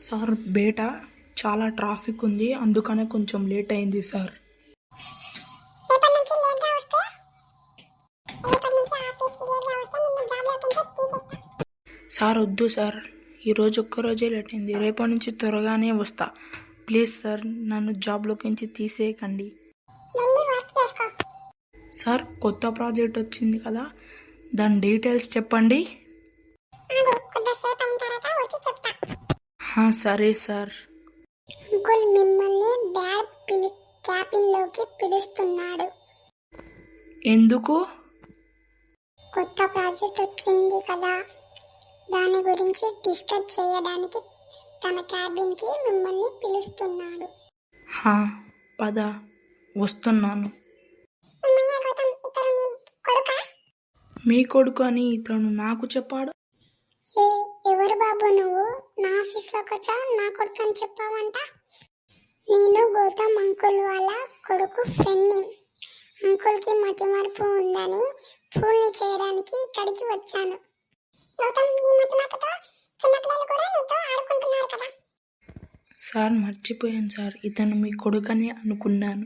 Sir బయట చాలా traffic ఉంది, అందుకనే కొంచెం లేట్ అయింది సార్. సార్ వద్దు సార్, ఈరోజు ఒక్కరోజే లేట్ అయింది, రేపటి నుంచి త్వరగానే వస్తా. ప్లీజ్ సార్, నన్ను జాబ్లోకించి తీసేయకండి. సార్ కొత్త ప్రాజెక్ట్ వచ్చింది కదా, దాని డీటెయిల్స్ చెప్పండి. సరే సార్. అంకుల్ మిమ్మల్ని డాడ్ క్యాబిన్ లోకి పిలుస్తున్నాడు. ఎందుకు? కొత్త ప్రాజెక్ట్ వచ్చింది కదా, దాని గురించి డిస్కస్ చేయడానికి తన క్యాబిన్ కి మిమ్మల్ని పిలుస్తున్నాడు. పద, వస్తున్నాను. మీ కొడుకు అని ఇతను నాకు చెప్పాడు. ఎవరు బాబు నువ్వు? నా ఆఫీస్లోకి వచ్చా నా కొడుకు అని చెప్పావంట. నేను గౌతమ్ అంకుల్ వాళ్ళ కొడుకు ఫ్రెండ్ని. అంకుల్కి మతి మార్పు ఉందని ఫోన్లు చేయడానికి ఇక్కడికి వచ్చాను. సార్ మర్చిపోయాను సార్, ఇతను మీ కొడుకని అనుకున్నాను.